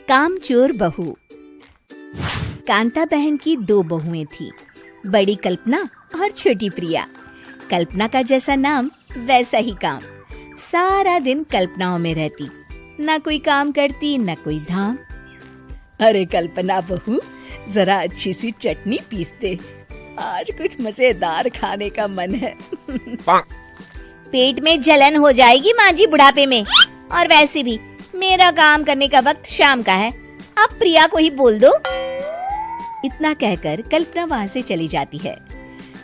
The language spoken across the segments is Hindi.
कामचोर बहू। कांता बहन की दो बहुएं थी, बड़ी कल्पना और छोटी प्रिया। कल्पना का जैसा नाम वैसा ही काम। सारा दिन कल्पनाओं में रहती, ना कोई काम करती न कोई धाम। अरे कल्पना बहू, जरा अच्छी सी चटनी पीस दे, आज कुछ मजेदार खाने का मन है। पेट में जलन हो जाएगी माँ जी बुढ़ापे में, और वैसे भी मेरा काम करने का वक्त शाम का है, अब प्रिया को ही बोल दो। इतना कहकर कल्पना वहाँ से चली जाती है।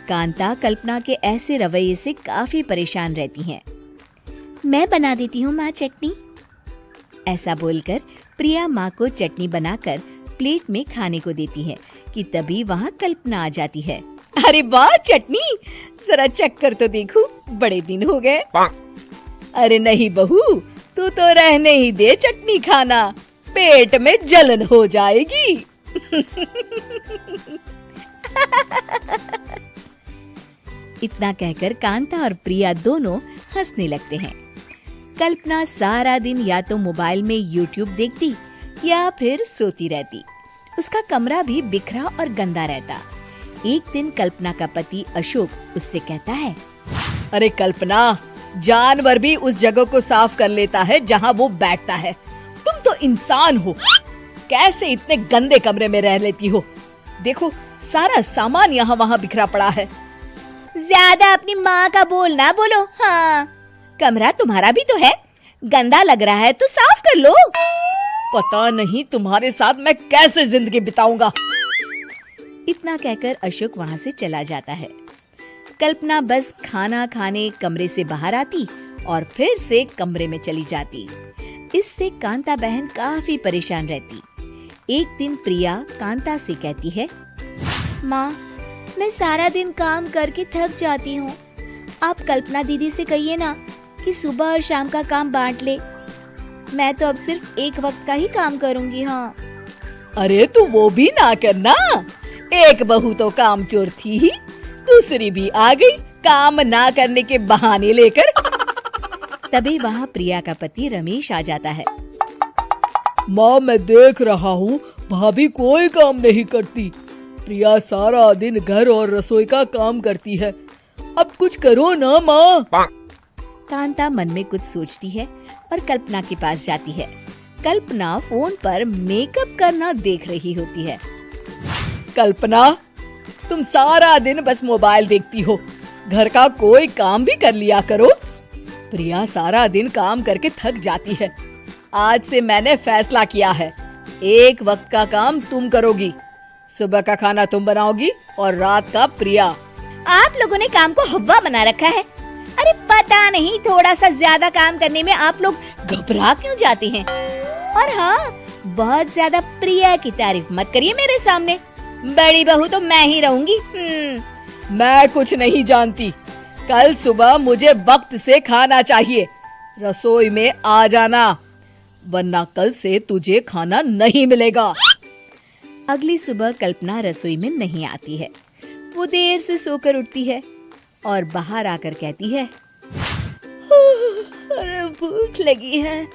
कांता कल्पना के ऐसे रवैये से काफी परेशान रहती हैं। मैं बना देती हूँ माँ चटनी। ऐसा बोलकर प्रिया माँ को चटनी बनाकर प्लेट में खाने को देती है कि तभी वहाँ कल्पना आ जाती है। अरे वाह चटनी, जरा चख कर तो देखूं, बड़े दिन हो गए। अरे नहीं बहू, तू तो रहने ही दे चटनी खाना, पेट में जलन हो जाएगी। इतना कहकर कांता और प्रिया दोनों हंसने लगते हैं। कल्पना सारा दिन या तो मोबाइल में यूट्यूब देखती या फिर सोती रहती। उसका कमरा भी बिखरा और गंदा रहता। एक दिन कल्पना का पति अशोक उससे कहता है, अरे कल्पना, जानवर भी उस जगह को साफ कर लेता है जहाँ वो बैठता है, तुम तो इंसान हो, कैसे इतने गंदे कमरे में रह लेती हो? देखो सारा सामान यहाँ वहाँ बिखरा पड़ा है। ज्यादा अपनी माँ का बोल ना बोलो। हाँ, कमरा तुम्हारा भी तो है, गंदा लग रहा है तो साफ कर लो। पता नहीं तुम्हारे साथ मैं कैसे जिंदगी बिताऊंगा। इतना कहकर अशोक वहाँ से चला जाता है। कल्पना बस खाना खाने कमरे से बाहर आती और फिर से कमरे में चली जाती। इससे कांता बहन काफी परेशान रहती। एक दिन प्रिया कांता से कहती है, माँ, मैं सारा दिन काम करके थक जाती हूँ, आप कल्पना दीदी से कहिए ना कि सुबह और शाम का काम बांट ले। मैं तो अब सिर्फ एक वक्त का ही काम करूँगी। हाँ। अरे तू वो भी ना करना, एक बहू तो कामचोर थी ही, दूसरी भी आ गई काम ना करने के बहाने लेकर। तभी वहाँ प्रिया का पति रमेश आ जाता है। माँ, मैं देख रहा हूँ भाभी कोई काम नहीं करती, प्रिया सारा दिन घर और रसोई का काम करती है, अब कुछ करो ना माँ। कांता मन में कुछ सोचती है और कल्पना के पास जाती है। कल्पना फोन पर मेकअप करना देख रही होती है। कल्पना, तुम सारा दिन बस मोबाइल देखती हो, घर का कोई काम भी कर लिया करो। प्रिया सारा दिन काम करके थक जाती है। आज से मैंने फैसला किया है, एक वक्त का काम तुम करोगी, सुबह का खाना तुम बनाओगी और रात का प्रिया। आप लोगों ने काम को हव्वा बना रखा है। अरे पता नहीं थोड़ा सा ज्यादा काम करने में आप लोग घबरा क्यों जाते हैं। और हाँ, बहुत ज्यादा प्रिया की तारीफ मत करिए मेरे सामने, बड़ी बहू तो मैं ही रहूंगी। मैं कुछ नहीं जानती, कल सुबह मुझे वक्त से खाना चाहिए, रसोई में आ जाना, वरना कल से तुझे खाना नहीं मिलेगा। अगली सुबह कल्पना रसोई में नहीं आती है। वो देर से सोकर उठती है और बाहर आकर कहती है, अरे भूख लगी है,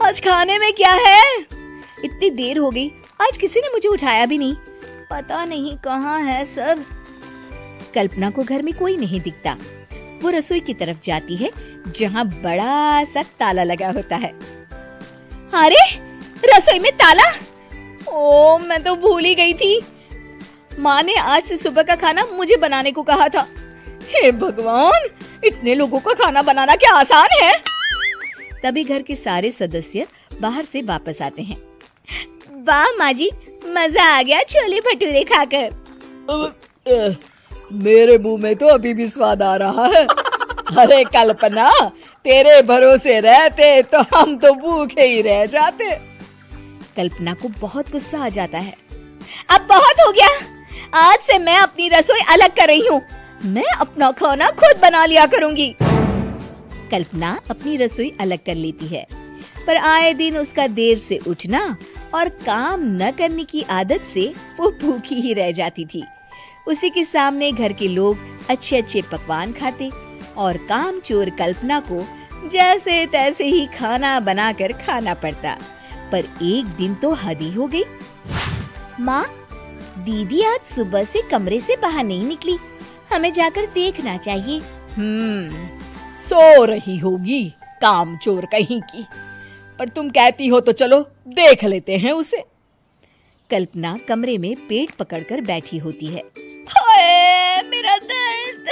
आज खाने में क्या है? इतनी देर हो गई, आज किसी ने मुझे उठाया भी नहीं, पता नहीं कहाँ है सब। कल्पना को घर में कोई नहीं दिखता। वो रसोई की तरफ जाती है जहाँ बड़ा सा ताला लगा होता है। अरे रसोई में ताला! ओ, मैं तो भूल ही गई थी। माँ ने आज से सुबह का खाना मुझे बनाने को कहा था। हे भगवान, इतने लोगों का खाना बनाना क्या आसान है? तभी घर के सारे सदस्य बाहर से वापस आते हैं। वाह माँ जी, मजा आ गया छोले भटूरे खाकर। मेरे मुंह में तो अभी भी स्वाद आ रहा है। अरे कल्पना, तेरे भरोसे रहते तो हम तो भूखे ही रह जाते। कल्पना को बहुत गुस्सा आ जाता है। अब बहुत हो गया, आज से मैं अपनी रसोई अलग कर रही हूँ, मैं अपना खाना खुद बना लिया करूँगी। कल्पना अपनी रसोई अलग कर लेती है, पर आए दिन उसका देर से उठना और काम न करने की आदत से वो भूखी ही रह जाती थी। उसी के सामने घर के लोग अच्छे अच्छे पकवान खाते और कामचोर कल्पना को जैसे तैसे ही खाना बनाकर खाना पड़ता। पर एक दिन तो हद ही हो गई। माँ, दीदी आज सुबह से कमरे से बाहर नहीं निकली, हमें जाकर देखना चाहिए। सो रही होगी कामचोर कहीं की। पर तुम कहती हो तो चलो देख लेते हैं उसे। कल्पना कमरे में पेट पकड़कर बैठी होती है। हाय मेरा दर्द,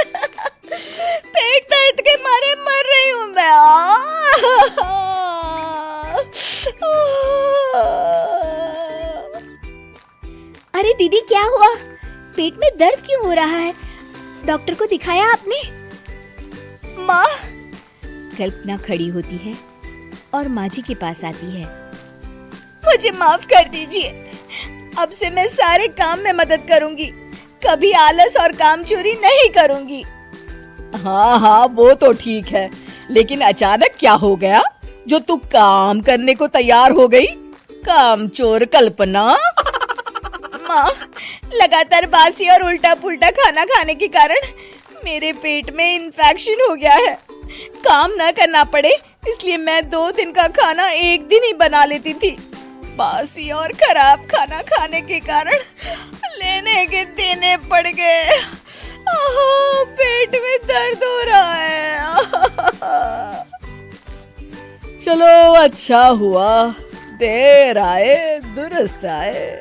पेट दर्द के मारे मर रही हूँ मैं। अरे दीदी, क्या हुआ? पेट में दर्द क्यों हो रहा है? डॉक्टर को दिखाया आपने? माँ, कल्पना खड़ी होती है और माँ जी के पास आती है। मुझे माफ कर दीजिए, अब से मैं सारे काम में मदद करूंगी, कभी आलस और काम चोरी नहीं करूंगी। हाँ वो तो ठीक है, लेकिन अचानक क्या हो गया जो तू काम करने को तैयार हो गई? कामचोर कल्पना। माँ, लगातार बासी और उल्टा पुल्टा खाना खाने के कारण मेरे पेट में इन्फेक्शन हो गया है। काम न करना पड़े इसलिए मैं 2 दिन का खाना एक दिन ही बना लेती थी। बासी और खराब खाना खाने के कारण लेने के देने पड़ गए। पेट में दर्द हो रहा है। चलो अच्छा हुआ, देर आए दुरुस्त आए।